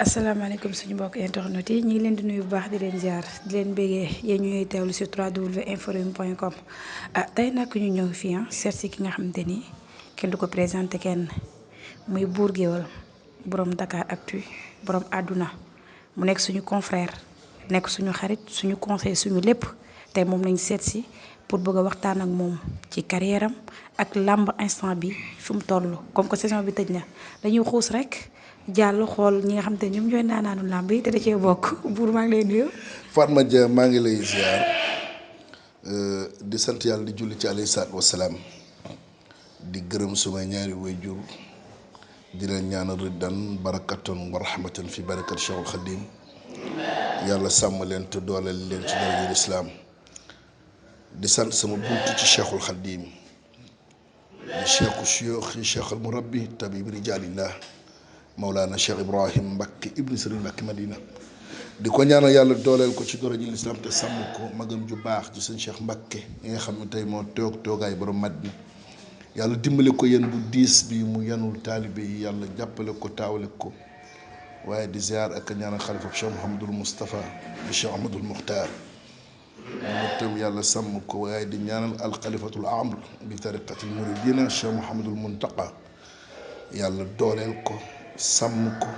asalaamaaleykum suñu mbokk internet yi ñu ngi leen di nuyu bu baax di leen ziar di leen béggee yéen ñuy teewlu sur www.inforewim.com tey nag ñu ñëw fii seet si ki nga xamante ni kenn du ko présenté kenn muy Bour Gueweul borom Dakaractu borom àdduna mu nekk suñu confrère nekk suñu xarit suñu conseil suñu lépp tey moom lañ seet si pour bëgg a waxtaan ak moom ci carrière am ak làmb instant bi fi mu toll comme que saison bi tëj na dañuy xuus rek. jàll xool ñi nga xam te ñoom ñooy naanaanu làmb yi te da cee bokk Bour maa ngi lay nuyu. Fatma Dia maa ngi lay ziar di sant yàlla di julli ci alayhi salaatu wasalaam di gërëm sumay ñaari waajur di leen ñaanal riddan barakatan wa rahmatan fi barakat Cheikhul Khadim yàlla sàmm leen te dooleel leen ci daraja lislaam di sant sama buntu ci Cheikhul Khadim di cheikhu shuyuukhi cheikh al murabbi tabib rijalillah Mawlana Cheikh Ibrahim Mbacke ibn Serigne Mbacke Madina di ko ñaanal yàlla dooleel ko ci daraja lislaam te sàmm ko magam ju baax ci sëñ Cheikh Mbacke ñi nga xam ne tey moo toogaay borom Madina yàlla dimbale ko yéen bu diis bi mu yanul taalibe yi yàlla jàppale ko taawale ko waaye di ziar ak ñaanal xalifa Cheikh Mouhamadul Moustapha di Cheikh Ahmadul Muxtaar moom itam yàlla sàmm ko waaye di ñaanal alxalifatul amr bi tariqatil muridina Cheikh Mouhamadul Muntaqa yàlla dooleel ko sàmm ko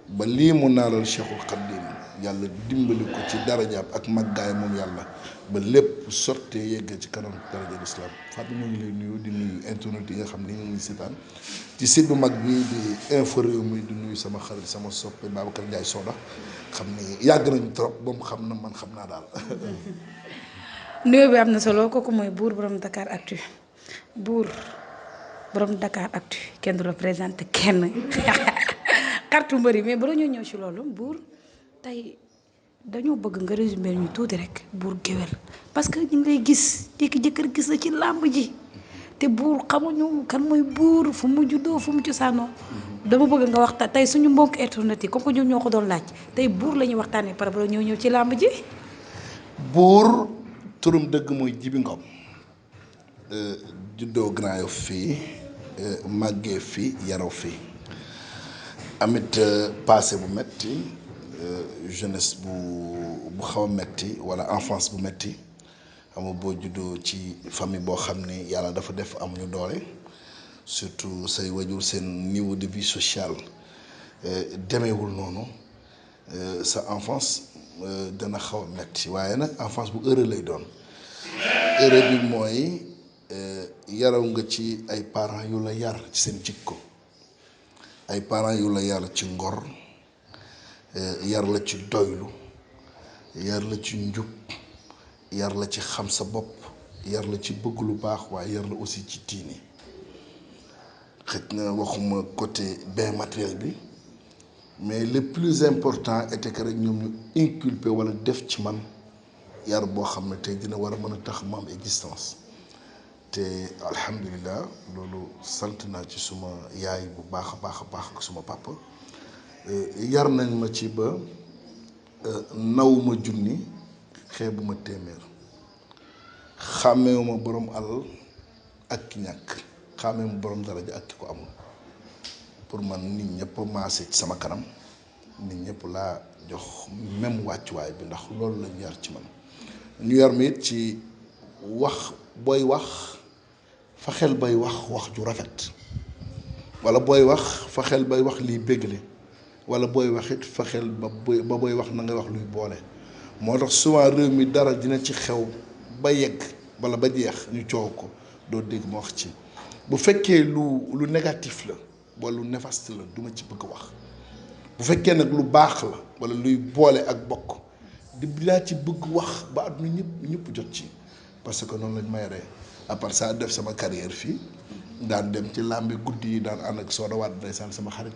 ba lii mu naalal Cheikhul Khadim yàlla dimbali ko ci darajaam ak màggaay moom yàlla ba lépp sottee yeggee ci kanam daraja lislaam Fatou ñu ngi lay nuyu di nuyu internet yi nga xam ne ñu ngi seetaan ci site bu mag bi di Infos Rewmi di nuyu sama xarit sama soppe Babacar Ndiaye Soda xam ni yàgg nañu trop ba mu xam na man xam naa daal. nuyoo bi am na solo kooku mooy Bour borom Dakaractu Bour borom Dakaractu kenn du représenté kenn. xartu mbëri mais bala ñoo ñëw ci loolu Bour tey dañoo bëgg nga résumé ñu tuuti rek Bour Gueweul parce que ñu ngi lay gis jékki-jékki gis la ci làmb ji te Bour xamuñu kan mooy Bour fu mu juddoo fu mu cosaanoo dama bëgg nga waxtaan tey suñu mbokk internet yi comme que ñoom ñoo ko doon laaj tey Bour la ñuy waxtaanee par bala ñoo ñëw ci làmb ji. Bour turam dëgg mooy Jibi Ngom juddoo Grand Yoff fii màggee fii yaroo fii. amit passé bu metti jeunesse bu xaw a metti wala enfance bu metti xam nga boo juddoo ci famille boo xam ne yàlla dafa def amuñu doole surtout say wajur seen niveau de vie sociale demeewul noonu sa enfance dana xaw a metti waaye nag enfance bu heureux lay doon heureux bi mooy yaraw nga ci ay parents yu la yar ci seen jikko ay parents yu la yar ci ngor yar la ci doylu yar la ci njub yar la ci xam sa bopp yar la ci bëgg lu baax waaye yar la aussi ci diini xëj na waxuma côté bien matériel bi mais le plus important était que rek ñoom ñu inculpé wala def ci man yar boo xam ne tey dina war a mën a tax ma am existence te alhamdulilah loolu sant naa ci suma yaay bu baax a baax ak suma papa yar nañ ma ci ba nawuma junni xeebuma téeméer xàmmeewuma borom alal ak ki ñàkk xàmmeewuma borom daraja ak ki ko amul pour man nit ñëpp maase ci sama kanam nit ñëpp laa jox même wàccuwaay bi ndax loolu lañu yar ci man ñu yar ma it ci wax booy wax faxel bay wax ju rafet wala booy wax faxel bay wax liy bégle wala booy wax it faxel ba booy wax na ngay wax luy boole moo tax souvent réew mi dara dina ci xew ba yegg wala ba jeex ñu coow ko doo dégg ma wax ci bu fekkee lu négatif la wala lu néfaste la duma ci bëgg wax bu fekkee nag lu baax la wala luy boole ak bokk dinaa ci bëgg wax ba àdduna ñëpp jot ci parce que noonu lañ may ree à part ça def sama carrière fii daan dem ci làmbi guddi yi daan ànd ak Soda Wade ndeysaan sama xarit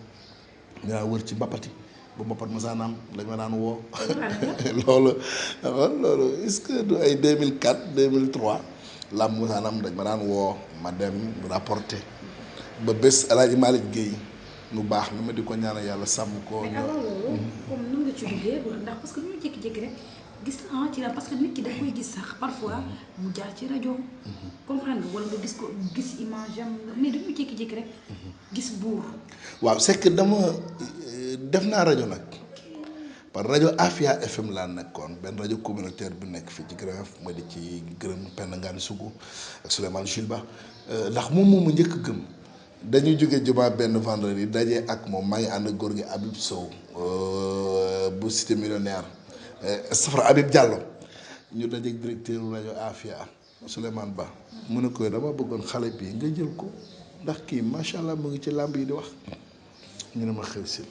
dinaa wër ci mbappati bu mbappat masaanaam lañ ma daan woo loolu est-ce que du ay 2004 2003 làmb masaanaam dañ ma daan woo ma dem rapporter ba bés El Hadj Malick Guèye nu baax na ma di ko ñaanal yàlla sàmm ko. mais avant loolu comme nu nga ci duggee ndax parce que ñu jékki-jékki rek gis naa ci la parce que nit ki da koy gis sax parfois mu jaar ci rajo. comprendre nga wala nga gis ko gis image am mais dañu jékki-jékki rek gis buur. waaw c'est que dama def naa rajo nag par rajo Afia FM laa nekkoon benn rajo communautaire bu nekk fii ci Grand Yoff ma di ci gërëm Penda Ngane Sougou ak Souleymane Jules Ba ndax moom moomu njëkk gëm dañuy jóge jumaa benn vendredi dajee ak moom maa ngi ànd ak góor gi Habib Sow bu cité millionnaire safara Habib Diallo ñu dajeeg directeur rajo Afia Souleymane Ba mu ne ko dama bëggoon xale bii nga jël ko ndax kii macha allah mu ngi ci làmb yi di wax ñu ne ma xew si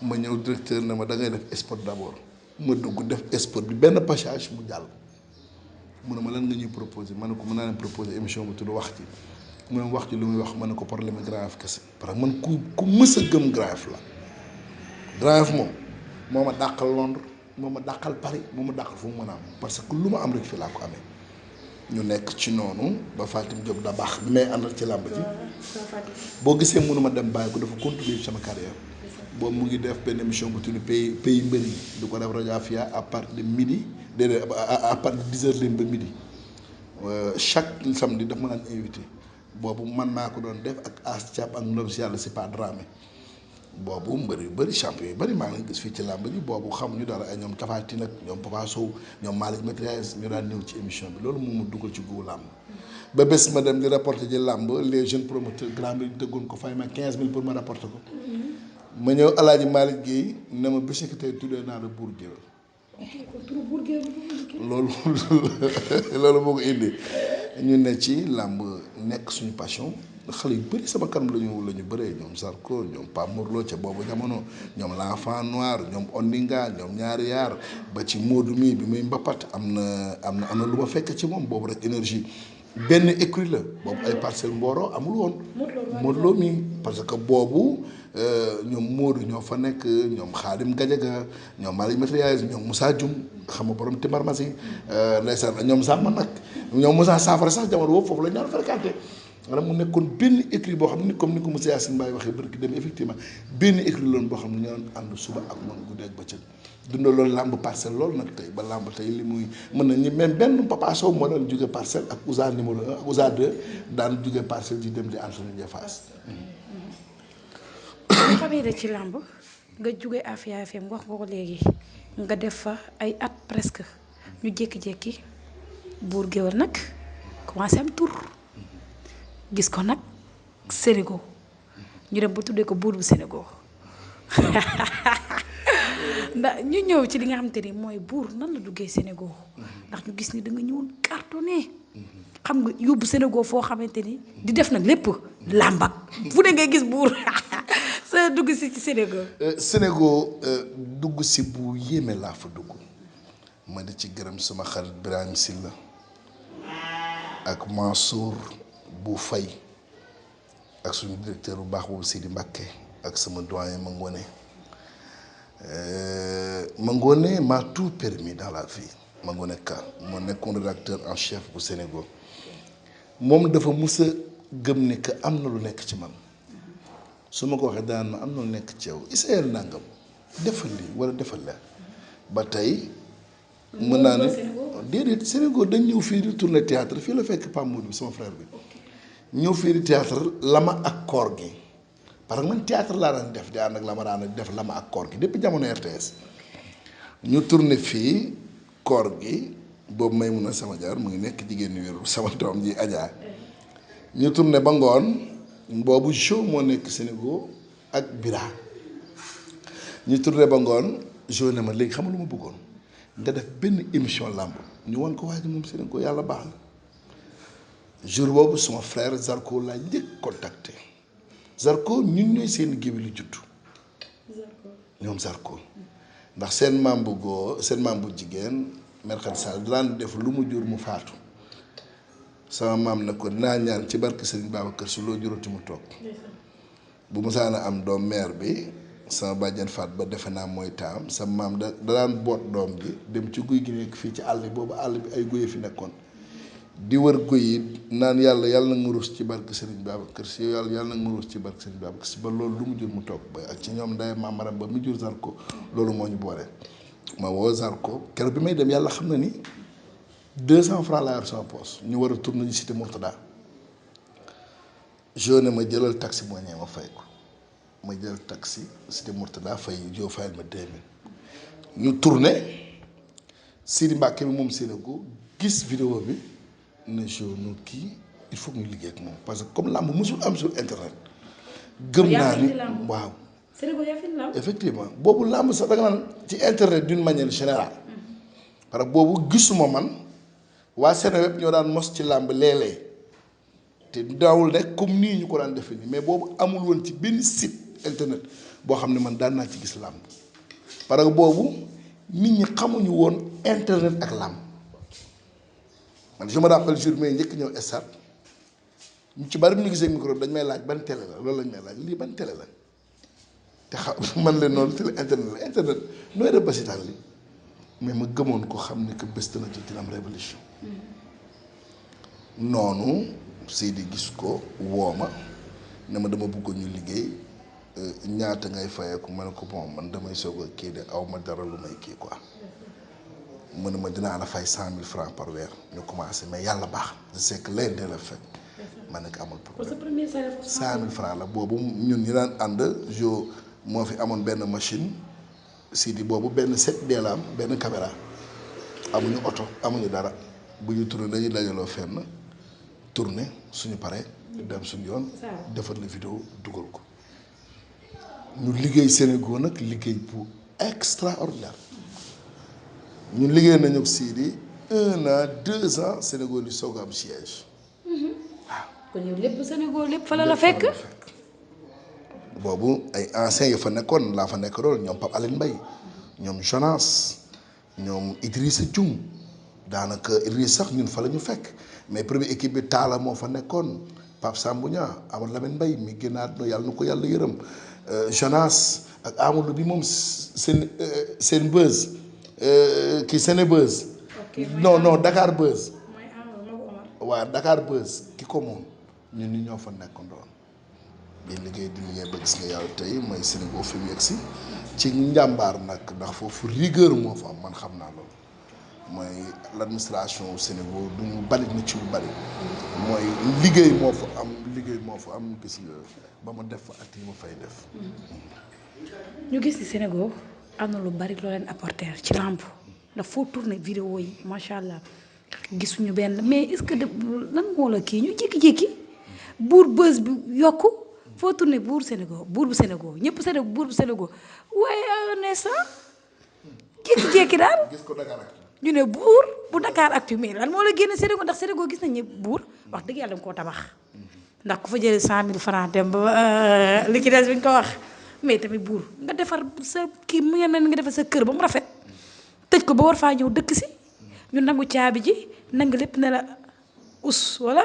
ma ñëw directeur ne ma da ngay def sport d'abord ma dugg def sport bi benn passage mu jàll mu ne ma lan nga ñuy proposé ma ne ko mën naa leen proposé émission bu tudd wax ci mu ne wax ci lu muy wax ma ne ko problème Grand Yoff kese parce que man ku mës a gëm Grand Yoff la Grand Yoff moom moo ma dàqal Londres moo ma dàqal Paris moo ma dàqal fu mu mën a am parce que lu ma am rek fii laa ko amee ñu nekk ci noonu ba Fatim Diop da baax bi may àndal ci làmb ji boo gisee mënuma dem bàyyi ko dafa continuer sama carrière boobu mu ngi def benn émission bu tudd pays mbër yi du ko def rajo Afia à partir de midi déedéet à partir de 10h leen ba midi chaque samedi daf ma daan invité boobu man maa ko doon def ak As Thiap ak Ndom si yàlla si pas Dramé boobu mbër yu bëri champion yu bëri maa ngi leen gis fii ci làmb ji boobu xamuñu dara ay ñoom Tapha Tine ak ñoom Papa Sow ñoom Malick Matriès ñu daan ñëw ci émission bi loolu moom mu dugal ci gu làmb ba bés ma dem di rapporter ji làmb les jeunes promoteurs grand bi dëggoon ko fay ma 15000 pour ma rapporter ko ma ñëw Alaaji Malick Guèye ne ma bés tey tuddee naa la buur géwél loolu loolu moo ko indi ñu ne ci làmb nekk suñu passion xale yu bëri sama kanam la ñu bëree ñoom Zarko ñoom Pape Morlo ca boobu jamono ñoom l'enfant noir ñoom Ondinga ñoom ñaari yaar ba ci Modou mi bi muy mbapat am na lu ma fekk ci moom boobu rek énergie benn écurie la boobu ay parcelle mbooroo amul woon Modou Lo mi parce que boobu ñoom Modou ñoo fa nekk ñoom Khadim Gadiaga ñoom Malick Matriaz ñoom Moussa Dioum xam nga borom Timbarmasi ndeysaan ñoom Samba nag ñoom Moussa Safara sax jamono boobu foofu la ñu daan fréquenté maanaam mu nekkoon benn écurie boo xam ne comme ni ko monsieur Yacine Mbaye waxee barki dem effectivement benn écurie loon boo xam ne ñoo doon ànd suba ak moom guddi ak bëccëg dundal loolu làmb parcelle loolu nag tey ba làmb tey li muy mën nañu même benn Papa Sow moo doon jóge parcelle ak Ousa numéro 1 ak Ousa 2 daan jóge parcelle di dem di entraîner Fass. nga xamee ne ci làmb nga jóge Afia FM wax nga ko léegi nga def fa ay at presque ñu jékki-jékki buur géwél nag commencé am tur gis ko nag Sénégal ñu dem ba tuddee ko buur bu Sénégal ndax ñu ñëw ci li nga xamante ni mooy buur nan la duggee Sénégal ndax ñu gis ni da nga ñëwoon cartonné xam nga yóbbu Sénégal foo xamante ni di def nag lépp làmbak fu ne ngay gis buur sa dugg si ci Sénégal. Sénégal dugg si bu yéeme laa fa dugg ma di ci gërëm sama xarit Birahim Silla ak Mansour bu Fay ak suñu directeur bu baax boobu Sidi Mbacké ak sama doyen Mangone m'a tout permis dans la vie Mangone Ka moo nekkoon rédacteur en chef bu Sénégal moom dafa mus a gëm ne que am na lu nekk ci man su ma ko waxee daan ma am na lu nekk ci yow Israël nangam defal lii wala defal la ba tey mën naa ne déedéet Sénégal dañ ñëw fii di tourner théâtre fii la fekk Pape Modou bi sama frère bi ñëw fii di théâtre lama ak koor gi parce que man théâtre laa daan def di ànd ak lama daan def lama ak koor gi depuis jamono RTS ñu tourné fii koor gi boobu may mun a sama jaar mu ngi nekk jigéen ñi wéru sama doom ji Adja ñu tourné ba ngoon boobu show moo nekk Sénégal ak Bira ñu tourné ba ngoon show ne ma léegi xam nga lu ma bëggoon nga def benn émission làmb ñu wan ko waa ji moom Sénégal yàlla baax na jour boobu suma frère Zarko laa njëkk contacté Zarko ñun ñooy seen géwélu juddu ñoom Zarko ndax seen maam bu góor seen maam bu jigéen Merkhady Sall daan def lu mu jur mu faatu sama maam ne ko dinaa ñaan ci barke Serigne Babacar Sy loo jurati mu toog bu musaana am doom mère bi sama bàjjen faat ba defe naa mooy taam sa maam da daan boot doom gi dem ci guy gi nekk fii ci àll bi boobu àll bi ay guy fi nekkoon di wër guy yi naan yàlla na nga rus ci barke Serigne Babacar Sy yàlla na nga rus ci barke Serigne Babacar Sy ba loolu lu mu jur mu toog ba ak ci ñoom day maam Maram ba mu jur Zarko loolu moo ñu boole ma woo Zarko keroog bi may dem yàlla xam na ni 200 francs laa yor sama poche ñu war a tourner ñu cité Mourtada jeune ma jëlal taxi moo ñëwee ma fay ko ma jël taxi cité Mourtada fay joo fayal ma 2000 ñu tourné Sidi Mbacke bi moom Sénégal gis vidéo bi ne jeune kii il faut que ñu liggéey ak moom parce que comme làmb mosul am sur internet. gëm naa ni waaw. Sénégal yaa fi làmb effectivement boobu làmb sax da nga naan ci internet d'une manière générale. parce que boobu gisuma man waa Sénégal ñoo daan mos ci làmb léeg-léeg te daawul rek comme nii ñu ko daan defee nii mais boobu amul woon ci benn site internet boo xam ne man daan naa ci gis làmb parce que boobu nit ñi xamuñu woon internet ak làmb man je me rappelle jour mais njëkk ñëw stade ñu ci bari bu ñu gisee micro dañ may laaj ban télé la loolu lañ may laaj lii ban télé la te xam man leen noonu télé internet la internet nooy def ba seetaan li mais ma gëmoon ko xam ne que bés dana jot dina am révolution noonu Seydi gis ko woo ma ne ma dama bëggoon ñu liggéey ñaata ngay fayeeku ma ne ko bon man damay soog a kii de aw ma dara lu may kii quoi mu ne ma dinaa la fay 100 000 francs par weer ñu commencé mais yàlla baax je sais que leen de la fekk ma ne ko amul problème 100 000 francs la boobu ñun ñu daan ànd jo moo fi amoon benn machine Sidi boobu benn 7D la am benn caméra amuñu oto amuñu dara bu ñu tourné dañuy dajaloo fenn tourné suñu paree dem suñu yoon defar la vidéo dugal ko ñu liggéey Sénégal nag liggéey bu extraordinaire ñun liggéey nañu ak Sidi 1 an 2 ans Sénégal yi soog a am siège waaw. kon yow lépp Sénégal lépp fa la fekk. boobu ay anciens yu fa nekkoon laa fa nekk lool ñoom Pape Aline Mbaye ñoom Jonas ñoom Idrissa Dioum daanaka Idrissa sax ñun fa la ñu fekk mais première équipe bi Talla moo fa nekkoon Pape Sambouña Amadou Lamine Mbaye mi génnaat na yàlla na ko yàlla yërëm Jonas ak Amadou bi moom seen buzz kii Sénébuzz. non Dakar Buzz. waaw Dakar Buzz ki ko moom ñun ñi ñoo fa nekkoon doon di liggéey ba gis nga yàlla tey mooy Sénégal fi mu yegg si ci njàmbaar nag ndax foofu rigueur moo fa am man xam naa loolu mooy l'administration au Sénégal du ñu balit na ci lu bari mooy liggéey moo fa am gis nga ba ma def fa at yi ma fay def. ñu gis ci Sénégal am na lu bari loo leen apporter ci lamb ndax foo tourné vidéo yi macha allah gisuñu benn mais est-ce que lan moo la kii ñu jékki-jékki buur bës bi yokku foo tourné buur Sénégal buur bu Sénégal ñëpp Sénégal buur bu Sénégal waaye un instant jékki-jékki daal gis ko Dakar ñu ne buur bu Dakar Actu mais lan moo la génne Sénégal ndax Sénégal gis nañ ne buur wax dëgg yàlla nga koo tabax ndax ku fa jëlee 100 000 francs dem ba li ci des bi nga ko wax mais tamit buur nga defar sa kii mu ngeen nga defar sa kër ba mu rafet tëj ko ba war faa ñëw dëkk si ñu nangu caabi ji nangu lépp ne la us wala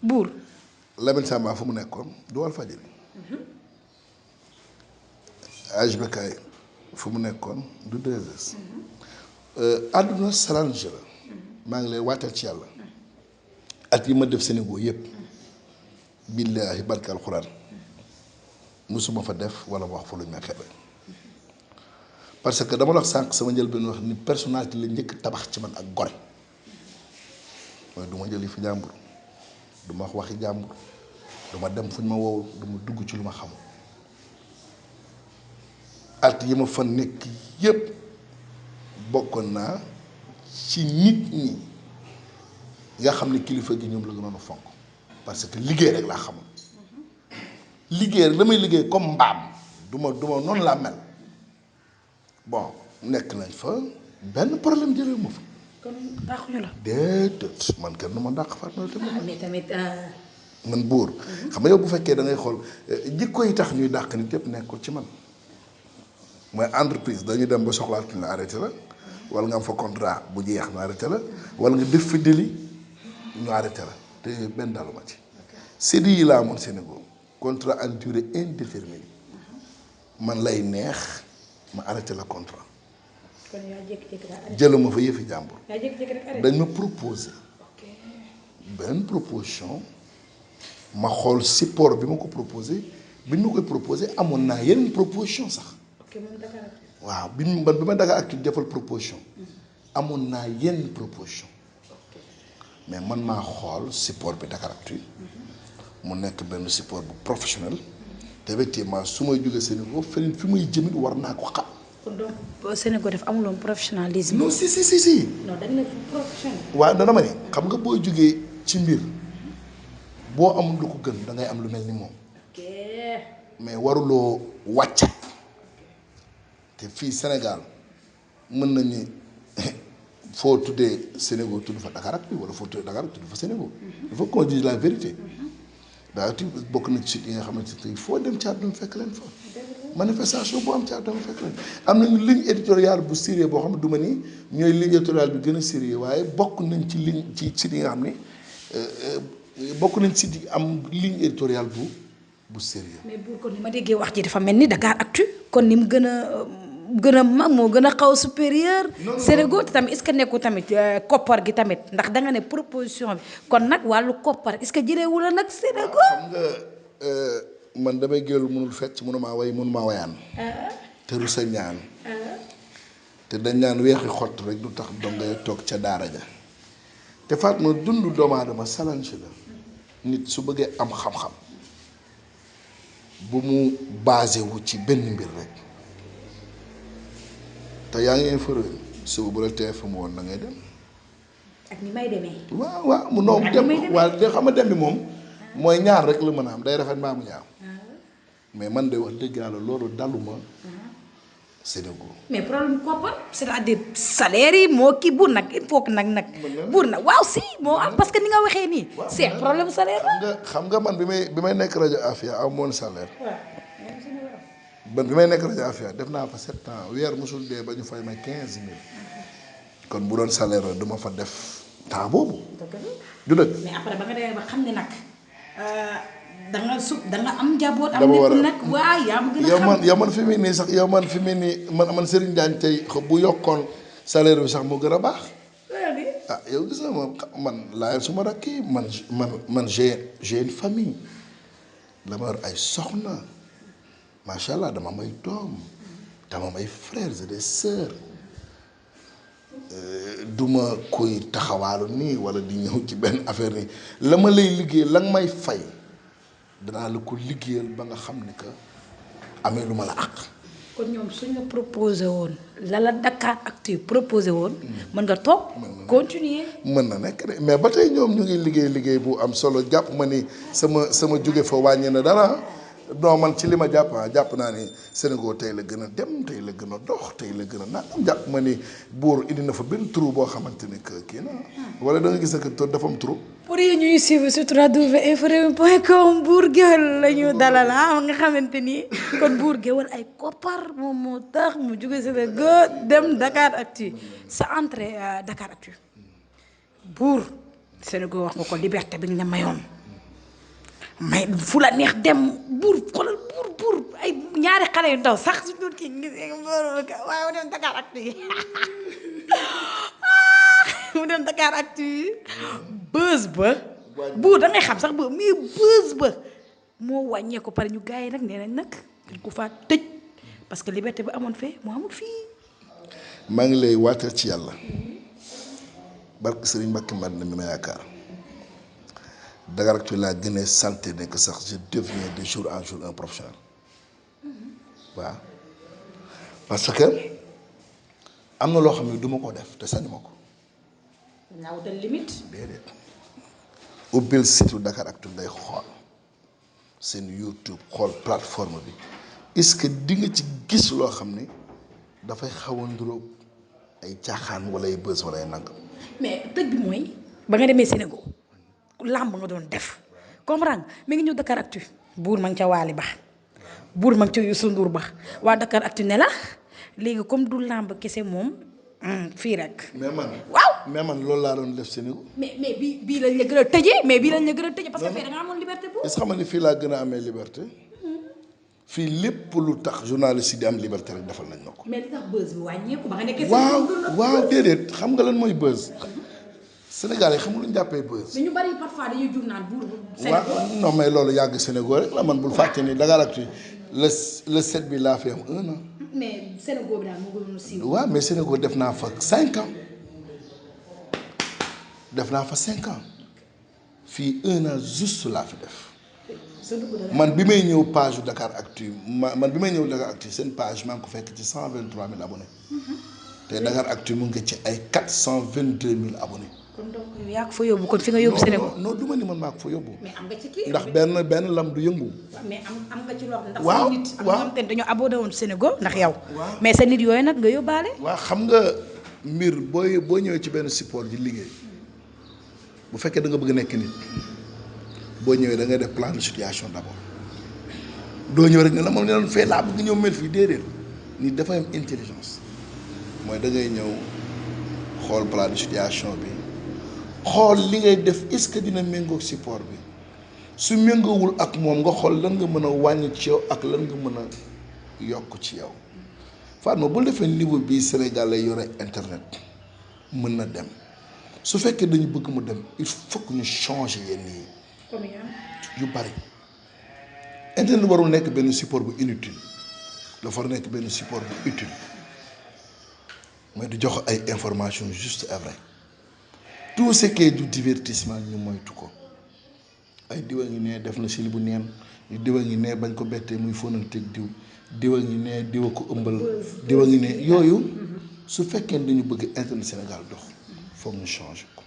buur. Lamine Samba fu mu nekkoon du Walfadjri. HBK fu mu nekkoon du 2S. àdduna salange la. maa ngi lay waatal ci yàlla. at yi ma def Sénégal yëpp. billaahi barke alxuraan. musuma fa def wala wax fa lu ñu ma xebe parce que dama la wax sànq sama njëlbeen wax ni personnalité la njëkk tabax ci man ak gore mooy du ma jëli fi jàmbur du ma wax waxi jàmbur du ma dem fu ñu ma wowul du ma dugg ci lu ma xamul at yi ma fa nekk yépp bokkoon naa ci nit ñi nga xam ne kilifa gi ñoom la gënoon a fonk parce que liggéey rek laa xamul liggéey rek damay liggéey comme mbaam du ma noonu laa mel bon nekk nañ fa benn problème jëlee ma fa. kon dàquñu la. déedéet man kenn du ma dàq Fatma mais tamit. man buur. xam nga yow bu fekkee da ngay xool jikko yi tax ñuy dàq nit yëpp nekkul ci man mooy entreprise dañuy dem ba soxlaatuñ la arrêté la wala nga am fa contrat bu jeex ñu arrêté la wala nga def fi délit ñu arrêté la te benn daluma ci. CDI yi laa amoon Sénégal contrat à durée indéterminée man lay neex. ma arrêté le contrat. kon yaa jékki-jékki daal arrêté. jëluma fa yëfi jàmbur. yaa jékki-jékki rek arrêté. dañ ma proposé. benn proposition ma xool support bi ma ko proposé bi ñu ma koy proposé amoon naa yeneen proposition sax. ok moom Dakar. waaw bi ma Dakaractu defal proposition amoon naa yenn proposition mais man maa xool support bi Dakaractu mu nekk benn support bu professionnel te effectivement su may jógee Sénégal feneen fi muy jëmit war naa ko xam. kon donc Sénégal def amuloon professionnalisme. non si. non dañ ne professionnel. waaw dana ma ne xam nga boo jógee ci mbir boo amul lu ko gën da ngay am lu mel ni moom. mais waruloo wàccat te fii Sénégal mën nañu foo tuddee Sénégal tudd fa Dakaractu wala foo tuddee Dakaractu tudd fa Sénégal. il faut qu'on dise la vérité. Dakaractu bokk na ci yi nga xamante ne foo dem ci àdduna fekk leen fa. manifestation boo am ci àdduna fekk leen am nañu ligne éditoriale bu sérieux boo xam ne du ma ni ñooy ligne éditoriale bi gën a sérieux waaye bokk nañ ci ligne ci site yi nga xam ne bokk nañ site yi am ligne éditoriale bu sérieux. mais bu kon ni ma déggee wax ji dafa mel ni Dakaractu kon ni mu gën a mag moo gën a xaw supérieur. Sénégal te tamit est-ce que nekku tamit koppar gi tamit ndax da nga ne proposition bi kon nag wàllu koppar est-ce que jëleewu la nag Sénégal. xam nga man damay géwél mënul fecc mënumaa way mënumaa wayaan. te ru sa ñaan. te dañ ñaan weexi xott rek du tax dongay toog ca daara ja te faat ma dund doomu aadama challenge la nit su bëggee am xam-xam bu mu basé wu ci benn mbir rek te yaa ngi informé suba bu la TFM woon na ngay dem. ak ni may demee. waaw mu noonu dem waaye de xam nga dem bi moom mooy ñaar rek la mën a am day rafet mbaa mu ñaaw mais man de wax dëgg yàlla loolu daluma Sénégal. mais problème koppar c'est-à-dire salaire yi moo kii buur nag il faut que nag buur nag waaw si moo am parce que ni nga waxee nii. c'est problème salaire la. xam nga man bi may nekk rajo Afia amoon salaire. bi may nekk rajo Afia def naa fa 7 ans weer mosul dee ba ñu fay may 15000. kon bu doon salaire la du ma fa def temps boobu. du dëgg. mais après ba nga demee ba xam ne nag da nga am njaboot. am nit nag waaw yaa ma gën a xam yow man fi mu nii sax yow man fi mu nii man Serigne Diagne tey bu yokkoon salaire bi sax moo gën a baax. ah yow gis nga man laajal su ma rakki man j'ai une famille dama yor ay soxna macha allah dama may doom dama may frères et des sœurs. duma koy taxawaalu nii wala di ñëw ci benn affaire nii la ma lay liggéey la nga may fay danaa la ko liggéeyal ba nga xam ni que amee lu ma la àq. kon ñoom suñu proposé woon la Dakaractu proposé woon. mën nga toog continuer. mën na nekk de mais ba tey ñoom ñu ngi liggéey bu am solo jàpp ma ni sama jóge fa wàññi na dara. non man ci li ma jàpp naa ni Sénégal tey la gën a dem tey la gën a dox tey la gën a naan jàpp ma ni buur indi na fa benn trou boo xamante ni que kii na wala da nga gis ne que dafa am trou. pour yéen ñuy suivre sur www.informer.com Bour Gueweul la ñu dalal nga xamante ni kon Bour Gueweul ay koppar moom moo tax mu jóge Sénégal dem Dakaractu sa entrée Dakaractu Bour Sénégal wax nga ko liberté bi ñu la mayoon. mais fu la neex dem buur xoolal buur ay ñaari xale yu ndaw sax su doon kii waaye mu dem Dakaractu mu dem Dakaractu buzz ba buur da ngay xam sax ba mais buzz ba moo wàññeeku pare ñu gars yi nag nee nañ nag dañ ko faa tëj parce que liberté bi amoon fee moo amul fii. maa ngi lay waatal ci yàlla barke Serigne Mbacké Madina mi ma yaakaar Dakaractu laa gën a santé ne que sax je deviens de jour en jour un professionnel waaw parce que am na loo xam ne du ma ko def te sañu ma ko. naa wutal limite. déedéet ubbil site Dakaractu ngay xool seen YouTube xool plateforme bi est-ce que di nga ci gis loo xam ne dafay xaw a nduróog ay caaxaan wala ay bës wala ay nangam. mais tëj bi mooy ba nga demee Sénégal. làmb nga doon def comprendre mi ngi ñëw Dakaractu buur ma ngi ca Waly Ba buur ma ngi ca Youssou Ndour ba waa Dakaractu ne la léegi comme du làmb kese moom fii rek. mais man loolu laa doon def Sénégal. mais bii lañ la gën a tëjee mais bii lañ la gën a tëjee parce que fii da nga amoon liberté boobu. est-ce que xam nga ni fii laa gën a amee liberté fii lépp lu tax journaliste yi di am liberté rek defal nañ ma ko. mais li tax buzz bi wàññeeku ba nga nekkee. waaw déedéet xam nga lan mooy buzz. Sénégal yi xam nga lu ñu jàppee buzz. mais ñu bari parfois dañuy jug naan buur bu. waaw non mais loolu yàgg Sénégal rek la man bul fàtte ni Dakaractu le 7 bi laa fi am 1 an. mais Sénégal bi daal moo gënoon a siiw. waaw mais Sénégal def naa fa 5 ans fii 1 an juste laa fi def. man bi may ñëw page Dakar Actu man bi may ñëw Dakar Actu seen page maa ngi ko fekk ci 123 000 abonnés. te Dakar Actu mu ngi ci ay 422 000 abonnés. kon donc yaa ko fa yóbbu kon fi nga yóbbu Sénégal. non du ma ni man maa ko fa yóbbu. mais am nga ci kii ndax benn lam du yëngu. mais am nga ci loo xam ndax waaw nit am waaw nga xam te ne dañoo abonné woon Sénégal ndax yow. waaw mais sa nit yooyu nag nga yóbbaale. waaw xam nga mbir boo ñëwee ci benn support di liggéey bu fekkee da nga bëgg nekk nit boo ñëwee da ngay def plan de situation d'abord doo ñëw rek ne la ma ne fee laa bëgg ñëw mel fii déedéet nit dafa am intelligence mooy da ngay ñëw xool plan de situation bi xool li ngay def est-ce que dina méngoog support bi su méngoowul ak moom nga xool lan nga mën a wàññi ci yow ak lan nga mën a yokk ci yow Fatma bu defee niveau bii Sénégal lay yore internet mën na dem su fekkee dañu bëgg mu dem il faut que ñu changer yenn yi. comme yu bari internet warul nekk benn support bu inutile dafa war nekk benn support bu utile mooy di jox ay information juste et vrai tout ce qui est du divertissement ñu moytu ko ay diwa ngi ne def na si li bu neen diwa ngi ne bañ ko bettee muy fóonanteeg diwa ngi ne diwa ko ëmbal diwa ngi ne yooyu su fekkee dañu bëgg internet Sénégal dox foog ñu changer ko.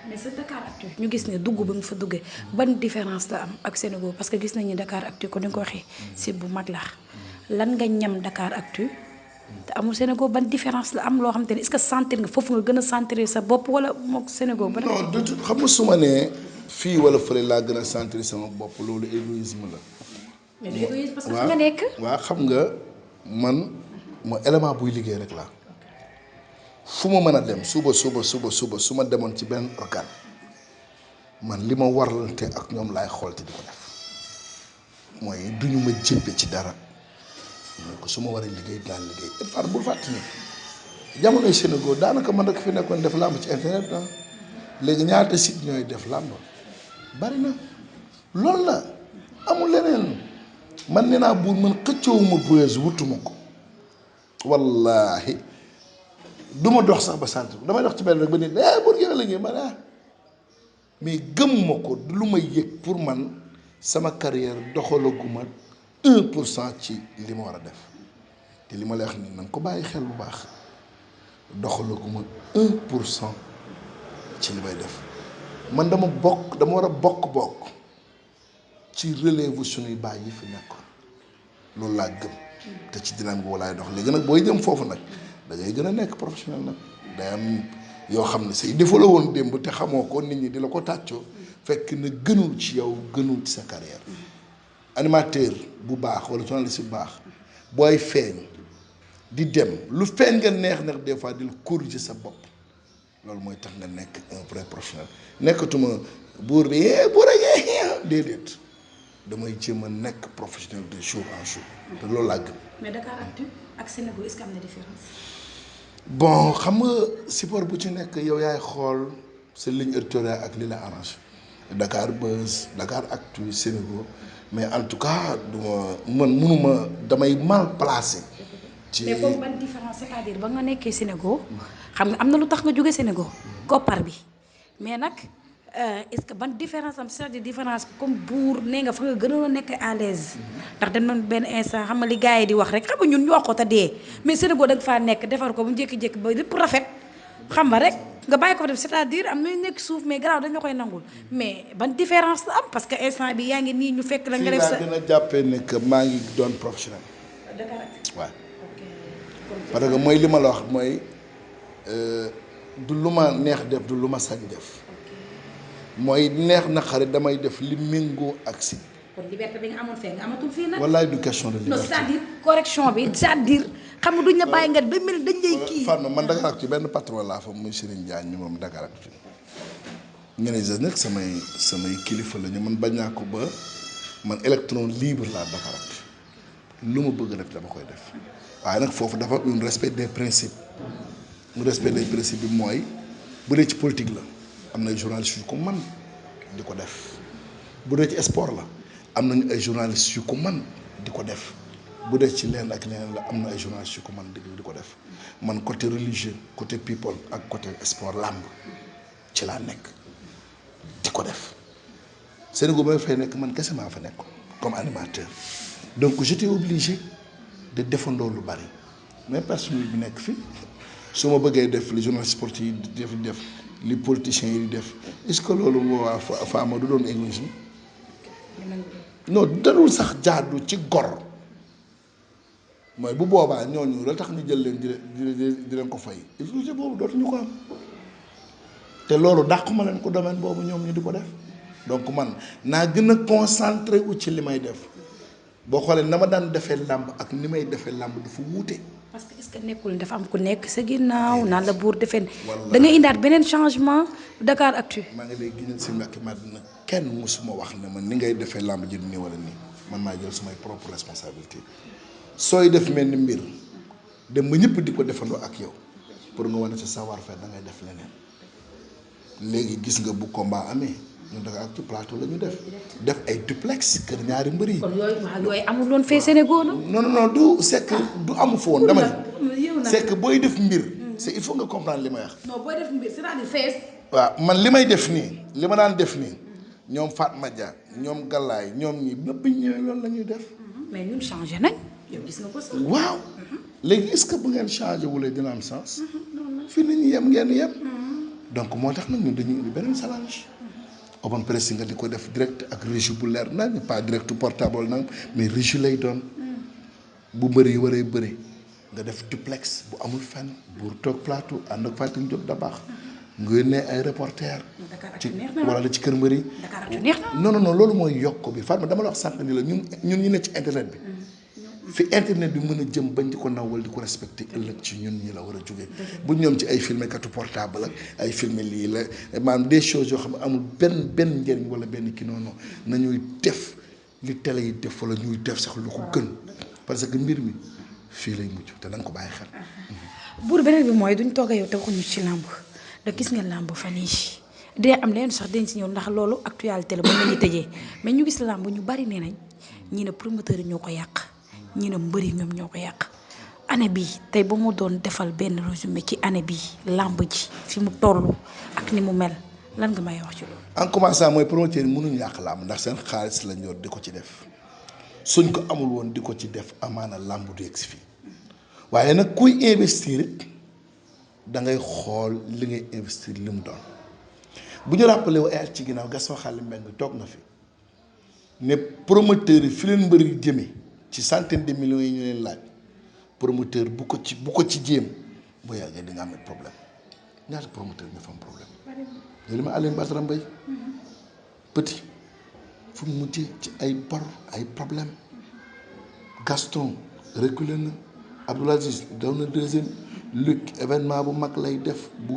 mais sa Dakar Actu ñu gis ne dugg ba nga fa duggee ban différence la am ak Sénégal parce que gis nañu Dakar Actu ko ni nga ko waxee site bu mag la lan nga ñam Dakar Actu te amul Sénégal ban différence la am loo xam te ne est-ce que sentir nga foofu nga gën a sentir sa bopp wala moog Sénégal ba. non du xam nga su ma nee fii wala fële laa gën a sentir sama bopp loolu égoïsme la. mais du égoïsme parce que fi nga nekk. waaw xam nga man ma élément buy liggéey rek laa fu ma mën a dem suba su ma demoon ci benn organe man li ma warlante ak ñoom laay xool te di ko def mooy duñu ma jëppe ci dara mooy ko su ma waree liggéey dinaa liggéey et par bul fàttali jamonoy Sénégal daanaka man rek fi nekkoon def làmb ci internet ah léegi ñaata site ñooy def làmb bari na loolu la amul leneen man nee naa buur man xëccoowuma buzz wutuma ko wallaahi du ma dox sax ba sant damay dox ci benn rek ba nit buur gi la ngeen ma mais gëmuma ko du lu may yëg pour man sama carrière doxalaguma 1% ci li ma war a def te li ma lay wax nii nan ko bàyyi xel bu baax doxalaguma 1% ci li may def man dama war a bokk ci relève suñuy bàyyi yi fi nekkoon loolu laa gëm te ci dynamique boobu laay dox léegi nag booy jëm foofu nag da ngay gën a nekk professionnel nag day am yoo xam ne say défaut la woon démb te xamoo ko nit ñi di la ko tàccoo fekk na gënul ci yow gënul ci sa carrière animateur bu baax wala journaliste bu baax booy feeñ di dem lu feeñ nga neex des fois di corriger sa bopp loolu mooy tax nga nekk un vrai professionnel nekkatuma buur bi buur a déedéet damay jéem a nekk professionnel de jour en jour te loolu laa gëm. mais Dakar Actu ak Sénégal est-ce que am na différence. bon xam nga support bu ci nekk yow yaay xool sa ligne éditoriale ak li la arrange Dakar Buzz Dakar Actu Sénégal mais en tout cas mënuma damay mal placé. ci mais foofu ban différence c'est-à-dire ba nga nekkee Sénégal xam nga am na lu tax nga jóge Sénégal koppar bi mais nag est-ce que ban différence am c'est-à-dire différence comme buur nee nga fa nga gënoon a nekk à l'aise ndax dem nañ benn instant xam nga li gars yi di wax rek xam nga ñun ñu wax ko te dee mais Sénégal da nga faa nekk defar ko bu jékki-jékki ba lépp rafet xam nga rek nga bàyyi ko fa def c'est-à-dire am na nekk suuf mais garaaw dañ la koy nangul mais ban différence la am parce que instant bi yaa ngi nii ñu fekk la nga def sa fii laa gën a jàppee ne que maa ngi doon professionnel. waaw parce que mooy li ma la wax mooy du lu ma neex def du lu ma sañ def mooy neex na xarit damay def li méngoo ak si. kon liberté bi nga amoon fekk nga amatul fii nag. wallaay du question de liberté. non c'est-à-dire correction bi c'est-à-dire xam nga duñ la bàyyi nga ba mel dañ lay kii. Fatma man Dakar Actu benn patron laa fa muy Serigne Diagne moom Dakar Actu ñeneen ñi nag samay kilifa la ñu man bañ naa ko ba man électron libre laa Dakar Actu lu ma bëgg rek dama koy def waaye nag foofu dafa un respect des principes mu respect des principes bi mooy bu dee ci politique la am na ay journalistes yu ko man di ko def bu dee ci sport la am nañu ay journalistes yu ko man di ko def bu dee ci leen ak leneen la am na ay journalistes yu ko man di ko def man côté religieux côté people ak côté sport làmb ci laa nekk di ko def Sénégal ba fay nekk man kese maa fa nekk comme animateur donc j'étais obligé de defandoo lu bari mais personnel bi nekk fi su ma bëggee def li journaliste sportif yi di def li politiciens yi di def est-ce que loolu moo waa Fama du doon égoïsme non dadul sax jaadu ci gor mooy bu boobaa ñooñu la tax ñu jël leen di leen ko fay excuse boobu dootuñu ko am te loolu dàquma leen ko domaine boobu ñoom ñu di ko def donc man naa gën a concentré wu ci li may def boo xoolee na ma daan defee làmb ak ni may defee làmb dafa wuute. parce que est-ce que nekkul dafa am ku nekk sa ginnaaw naan la buur defee da nga indaat beneen changement Dakaractu. maa ngi lay gënal si Mbacke Madina kenn mësuma wax ne man ni ngay defee làmb ji nii wala nii man maa jël samay propre responsabilité sooy def mel ni mbir dem ba ñëpp di ko defandoo ak yow pour nga wane sa savoir-faire da ngay def leneen léegi gis nga bu combat amee ñun Dakaractu plateau la ñu def ay duplex kër ñaari mbër yi. kon yooyu amul woon fee Sénégal. non du c'est que du amu fa woon dama ne c'est que booy def mbir. c'est il faut nga comprendre li may wax. non booy def mbir c'est-à-dire fees. waaw man li may def nii li ma daan def nii ñoom Fatma Dia ñoom Galaye ñoom ñi ñëpp ñëwee loolu la ñuy def. mais ñun changé nañ. yow gis nga ko sax. waaw léegi est-ce que bu ngeen changé wulee dina am sens. fii la ñuy yem ngeen yem. donc moo tax nag ñun dañuy indi beneen challenge. open press nga di ko def direct ak régie bu leer nañ pas direct portable nag mais régie lay doon. bu mbëri yi waree bëri nga def duplex bu amul fenn buur toog plateau ànd ak Fatou Diop da baax. nga yónnee ay reporter ci wala la ci kër mbëri. non loolu mooy yokk bi Fatma dama la wax sànq ni la ñun ñu ne ci internet bi. fi internet bi mën a jëm bañ di ko naw wala di ko respecté ëllëg ci ñun ñi la war a jógee bu ñoom ci ay filmé katu portable ak ay filmé lii la maanaam des choses yoo xam ne amul benn njëriñ wala benn kii noonu nañuy def li télé yi def wala ñuy def sax lu ko gën parce que mbir mi fii lay mujj te nañ ko bàyyi xel. buur beneen bi mooy duñ toog a yow te waxuñu ci làmb da gis nga làmb fan yii dina am leen sax dañ si ñëw ndax loolu actualité la mën nañu tëjee mais ñu gis làmb ñu bari nee nañ ñi ne promoteur yi ñoo ko yàq. ñi ne mbëri ñoom ñoo ko yàq année bii tey ba mu doon defal benn résumé ci année bii làmb ji fi mu toll ak ni mu mel lan nga may wax ci loolu. en commençant mooy promoteur yi mënuñu yàq làmb ndax seen xaalis lañ yor di ko ci def suñ ko amul woon di ko ci def amaana làmb du yegg si fii waaye nag kuy investir it da ngay xool li ngay investir li mu doon bu ñu rappelé wu ay at ci ginnaaw Gaston Xaali Mbengue toog na fi ne promoteur yi fi leen mbër yi jëmee. ci centaine de millions yi ñu leen laaj promoteur bu ko ci jéem bu yàggee di nga am problème ñaata promoteur ñu fa am problème li ma Alioune Badara Mbaye petit fu mu mujjee ci ay bor ay problème Gaston reculé na Abdoul Aziz daw na deuxième Luc événement bu mag lay def bu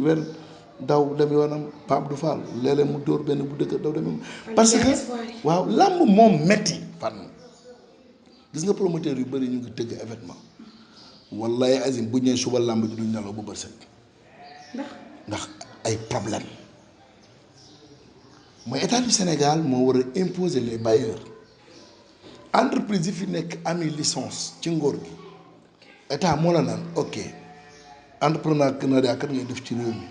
ren daw dem yoonam Pape Abdou Fall léeg-léeg mu dóor benn bu dëkk daw dem parce que waaw làmb moom metti fan gis nga promoteur yu bëri ñu ngi tëgg événement wallahi azim bu ñëwee suba làmb ji duñ nelaw bu bër set ndax ay problème mooy état du Sénégal moo war a imposer les bailleurs entreprise yi fi nekk ami licence ci ngóor gi état moo la naan ok entrepreneuriat kat ngay def ci réew mi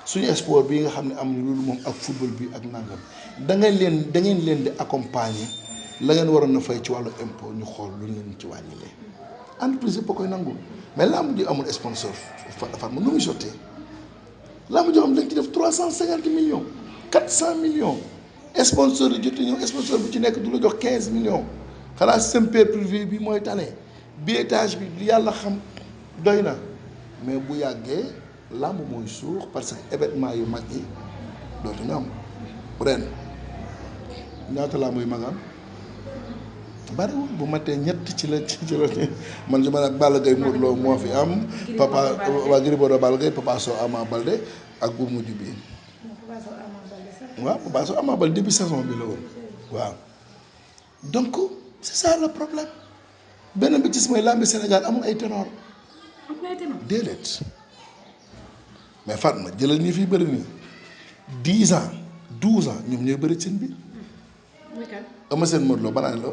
suñu sport bii nga xam ne am na loolu moom ak football bi ak nangam da ngeen leen di accompagner la ngeen waroon na fay ci wàllu impôt ñu xool lu ñu leen ci wàññilee entreprise yëpp a koy nangu mais làmb ji amul sponsor fa mu nu muy sottee làmb ji am dañ ci def 350 millions 400 millions sponsor yi jot ñëw sponsor bu ci nekk du la jox 15 millions xanaa système pay-per-view bi mooy tane billettage bi yàlla xam doy na mais bu yàggee làmb mooy suux parce que événement yu mag yi dootuñu am ren ñaata làmb yu mag am bariwul bu matee ñett ci la man su ma nag Balla Gaye Modou Lo moo fi am papa waa Gris Bordeaux Balla Gaye Papa Sow Ama Baldé ak bu mujj bi waaw Papa Sow Ama Baldé début saison bi la woon waaw donc c'est ça le problème benn bi gis mooy làmbi Sénégal amul ay ténor déedéet mais Fatma jëlal ñi fi bëri nii 10 ans 12 ans ñoom ñooy bëri seen biir ama seen Modou Lo banaan la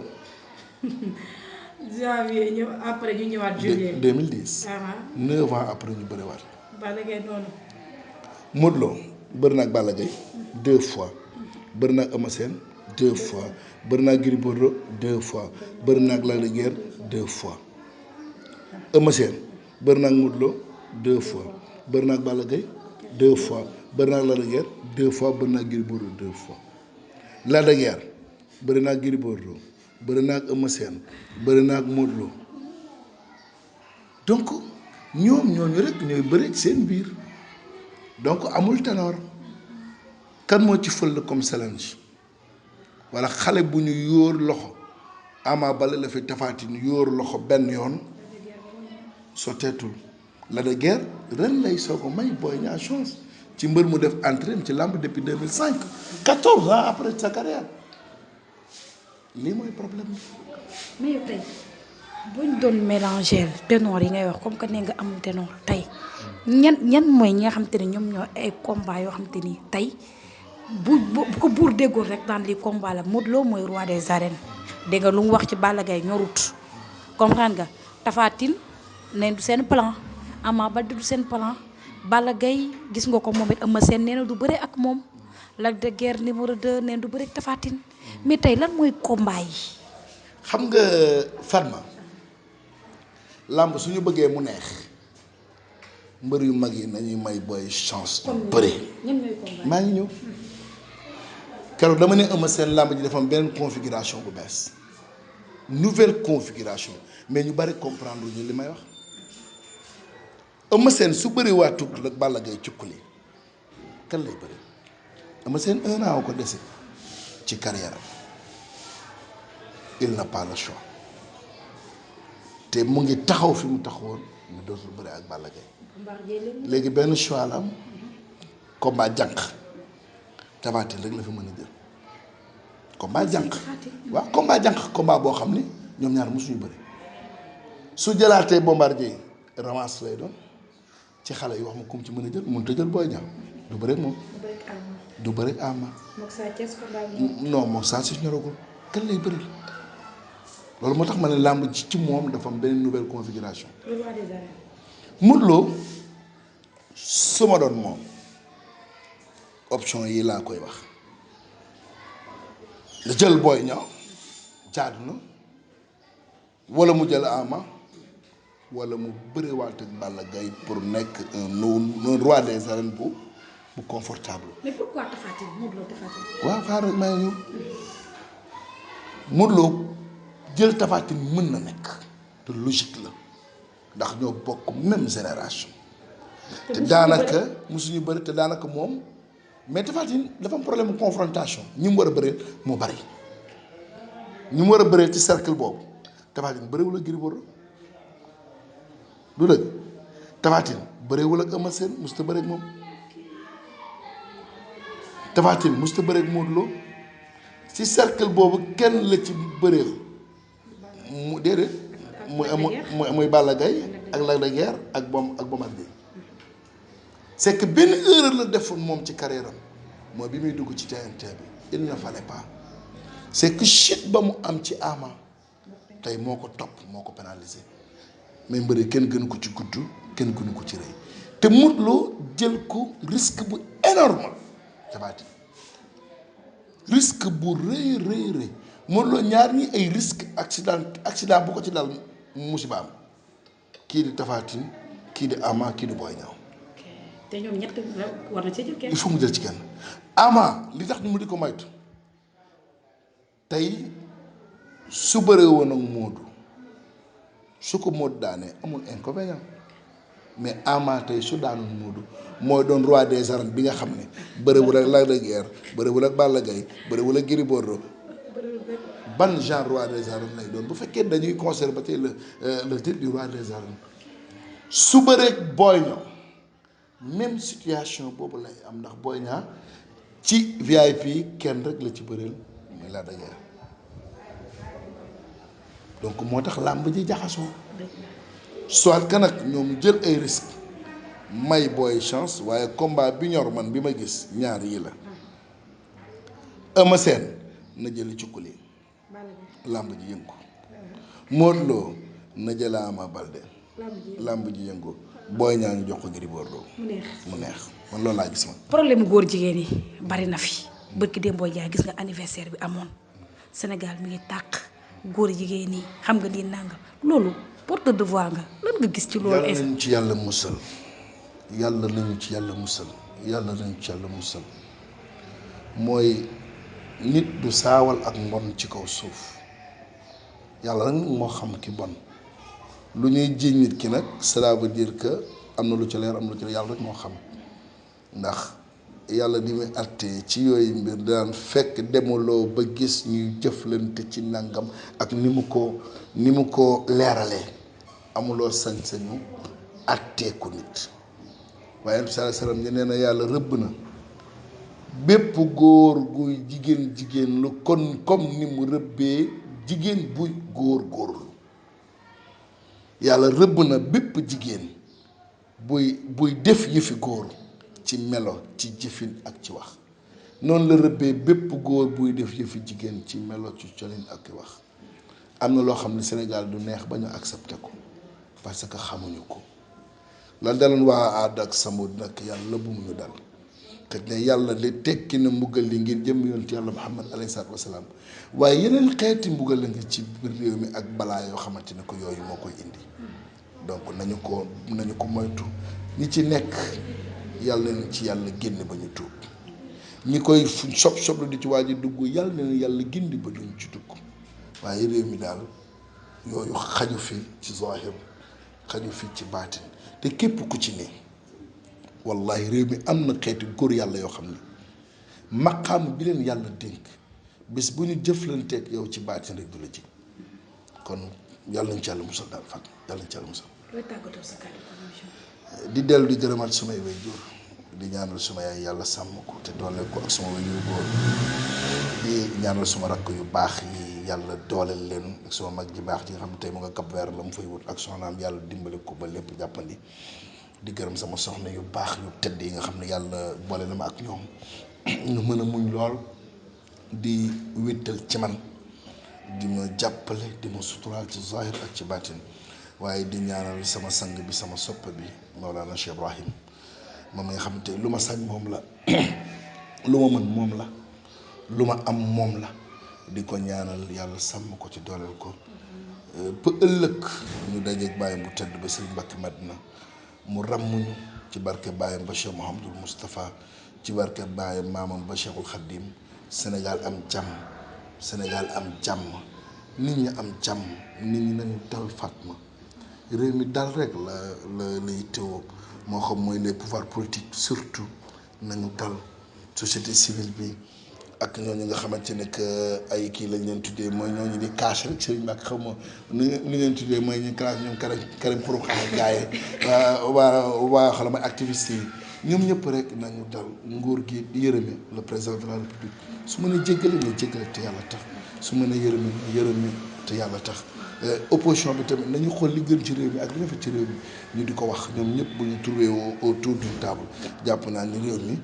janvier ñëw après ñu ñëwaat juillet. 2010. 9 ans après ñu bëriwaat. Balla Gaye noonu. Modou Lo bëri na ak Balla Gaye 2 fois bëri na ak Eumeu Sène 2 fois bëri na ak Gris Bordeaux 2 fois bëri na ak Lac de Guiers 2 fois Eumeu Sène bëri na ak Modou Lo 2 fois bëri na ak Balla Gaye 2 fois bëri na ak Lac de Guiers 2 fois bëri na ak Gris Bordeaux 2 fois Lac de Guiers bëri na ak Gris Bordeaux bëri na ak Eumeu Sène bëri na ak Modou Lo donc ñooñu rek ñooy bëri seen biir. donc amul ténor kan moo ci fël comme challenge wala xale bu ñu yóor loxo Ama Baldé la fi Tapha Tine yóor loxo benn yoon sotteetul Lac de Guiers ren lay soo ko may Boy Niang chance ci mbër mu def entrée ci làmb depuis 2005 14 ans après sa carrière lii mooy problème bi. mais yow tey buñ doon mélanger ténor yi ngay wax comme que ne nga amul ténor tey ñan mooy ñi nga xamante ne ñoom ñoo ay combat yoo xamante ni tey bu ko buur déggoon rek daan lii combat la Modou Lo mooy roi des arènes dégg nga lu mu wax ci Balla Gaye ñorut comprendre nga Tapha Tine ne du seen plan Ama Baldé du seen plan Balla Gaye gis nga ko moom it Eumeu Sène nee na du bëre ak moom Lac de Guiers numéro 2 nee na du bëre ak Tapha Tine mais tey lan mooy combat yi. xam nga Fatma làmb suñu bëggee mu neex. mbër yu mag yi nañuy may booy chance bëre maa ngi ñëw keroog dama ne Eumeu Sène làmb ji dafa am beneen configuration bu bees nouvelle configuration mais ñu bari comprendre ñu li may wax Eumeu Sène su bëri waatu rek Balla Gaye cukkuli kan lay bëri Eumeu Sène 1 an ko dese ci carrière il n'a pas le choix te mu ngi taxaw fi mu taxawoon ñu dootul bëri ak Balla Gaye léegi benn choix la am combat jànq Tapha Tine rek la fi mën a jël combat jànq waaw combat jànq combat boo xam ni ñoom ñaar mosuñu bëri su jëlaatee Bombardier revanche lay doon ci xale yi wax ma kum ci mën a jël mënut a jël Boy Niang du bëri moom du bëri Ama non moom saa si ñoragul kan lay bëri loolu moo tax ma ne làmb ci moom dafa am benn nouvelle configuration Modou Lo su ma doon moom option yi laa koy wax nga jël Boy Niang jaadu na wala mu jël Ama wala mu bëriwaat ak Balla Gaye pour nekk un roi des arènes bu confortable. mais pourquoi Tapha Tine Modou Lo Tapha Tine. waaw xaaral rek maa ngi ñëw Modou Lo jël Tapha Tine mën na nekk te logique la ndax ñoo bokk même génération. te daanaka musuñu bëri te daanaka moom mais Tapha Tine dafa am problème mu confrontation ñi mu war a bëreel moo bari ñi mu war a bëreel ci cercle boobu Tapha Tine bëriwul ak Gris Bordeaux du dëgg Tapha Tine bëriwul ak Eumeu Sène mosut a bëri ak moom Tapha Tine mosut a bëri ak Modou Lo ci cercle boobu kenn la ci bëreel mu déedéet muy Balla Gaye ak Lac de Guiers ak Bombardier c'est que benn erreur la defoon moom ci carrière am mooy bi muy dugg ci TNT bi il ne fallait pas c'est que chute ba mu am ci Ama tey moo ko topp moo ko pénalisé mais mbëri kenn gënu ko ci gudd kenn gënu ko ci rëy te Modou Lo jël ko risque bu énorme Tapha Tine risque bu rëy Modou Lo ñaar ñi ay risque accident bu ko ci dal musiba am kii di Tapha Tine kii di Ama kii di Boy Niang te ñoom ñett war na ci jël kenn. il faut mu jël ci kenn Ama li tax ñu mu di ko moytu tey su bëree woon ak Modou su ko Modou daanee amul inconvénient mais Ama tey su daanoon Modou mooy doon roi des arènes bi nga xam ne bëriwul ak Lac de Guiers bëriwul ak Balla Gaye bëriwul ak Gris Bordeaux ban genre roi des arènes lay doon bu fekkee dañuy conserver le titre du roi des arènes su bëreeg Boy Niang même situation boobu lay am ndax Boy Niang ci VIP kenn rek la ci bëreel muy Lac de Guiers donc moo tax làmb ji jaxasoo soit que nag ñoom jël ay risques may Boy chance waaye combat bi ñor man bi ma gis ñaar yi la Eumeu Sène na jëli cukkuli làmb ji yëngu Modou Lo na jël Ama Baldé làmb ji yëngu Boy Niang ñu jox ko Gris Bordeaux mu neex man loolu laa gis ma. problème góor jigéen yi bari na fi bërki démb booy jaay gis nga anniversaire bi amoon Sénégal mi ngi tàq góor jigéen yi xam nga ni nangam loolu porte de voix nga lan nga gis ci loolu. yàlla nañu ci yàlla musal yàlla nañu ci yàlla musal yàlla nañu ci yàlla musal mooy nit du saawal ak mbon ci kaw suuf yàlla nag moo xam ki bon lu ñuy jiiñ nit ki nag cela veut dire que am na lu ci leer am na lu ci leer yàlla rek moo xam ndax yàlla di muy àttee ci yooyu mbir daan fekk demuloo ba gis ñuy jëflante ci nangam ak ni mu ko leeralee amuloo sañ-sañu àttee ko nit waaye salaam ñu nee na yàlla rëbb na bépp góor guy jigéen lu kon comme ni mu rëbbee jigéen buy góorlu yàlla rëbb na bépp jigéen buy def yëfi góor ci melo ci jëfin ak ci wax noonu la rëbbee bépp góor buy def yëfi jigéen ci melo ci colin ak wax am na loo xam ne Sénégal du neex ba ñu accepté ko parce que xamuñu ko la daloon waa Aad ak Samud nag yàlla bu mu ñu dal te ne yàlla li tekki na mbugal li ngir jëm yonent yàlla Muhammad alayhi salaatu wasalaam waaye yeneen xeeti mbugal la nga ci biir réew mi ak balaa yoo xamante ne ko yooyu moo koy indi donc nañu ko moytu ñi ci nekk yàlla nañu ci yàlla génn ba ñu tuub ñi koy sob di ci waaj a dugg yàlla nañu yàlla gindi ba duñ ci dugg waaye réew mi daal yooyu xaju fi ci zahir xaju fi ci baatin te képp ku ci ne wallahi réew mi am na xeeti góor yàlla yoo xam ne maqaam bi leen yàlla dénk bis bu ñu jëflanteeg yow ci baatin rek du la ji kon yàlla nañu ci yàlla musal daal fan yàlla nañu ci yàlla musal. di dellu di gërëmaat sumay waajur di ñaanal suma yaay yàlla sàmm ko te dooleel ko ak suma waajur góor di ñaanal suma rakk yu baax yi yàlla dooleel leen ak suma mag ji baax ji nga xam ne tey mu nga Cap Vert la mu fay wut ak soxnaam yàlla dimbali ko ba lépp jàppandi di gërëm sama soxna yu baax yu tëdd yi nga xam ne yàlla boole na ma ak ñoom ñu mën a muñ lool di wéttal ci man di ma jàppale di ma suturaal ci zahir ak ci baatin waaye di ñaanal sama sang bi sama soppe bi Mawlana Cheikh Ibrahim moom nga xam te lu ma sañ moom la lu ma mën moom la lu ma am moom la di ko ñaanal yàlla sàmm ko ci dooleel ko ba ëllëg ñu dajeeg bàyyam bu tëdd ba Sëriñ Mbàkke Madina mu ràmmuñu ci barke bàyyam ba Cheikh Mouhamadul Moustapha ci barke bàyyam maamam ba Cheikhul Khadim Sénégal am jàmm Sénégal am jàmm nit ñi am jàmm nit ñi nañu dal Fatma réew mi dal rek la lay teewoo moo xam mooy les pouvoirs politiques surtout nañu dal société civile bi ak ñooñu nga xamante ne que ay kii lañ leen tuddee mooy ñooñu di cash rek Serigne Mbacke xaw ma nu leen tuddee mooy ñu classe ñoom Karim Xurum Xax gaaye waa xala may activiste yi ñoom ñëpp rek nañu dal nguur gi yërëme le président de la république su mën a jéggale ne jéggale te yàlla tax su mën a yërëme te yàlla tax opposition bi tamit nañu xool li gën ci réew mi ak li rafet ci réew mi ñu di ko wax ñoom ñëpp bu ñu trouvé autour d'une table jàpp naa ni réew mi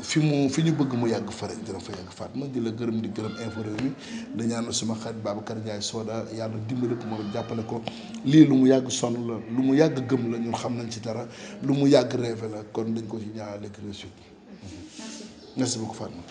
fi ñu bëgg mu yàgg fa rek dina fa yàgg faat ma di la gërëm di gërëm info réew mi da ñaanal suma xarit Babacar Ndiaye Soda yàlla dimbali ko moom jàppale ko lii lu mu yàgg sonn la lu mu yàgg gëm la ñun xam nañ ci dara lu mu yàgg rêvé la kon dañ ko ci ñaanal ak réussite merci beaucoup Fatma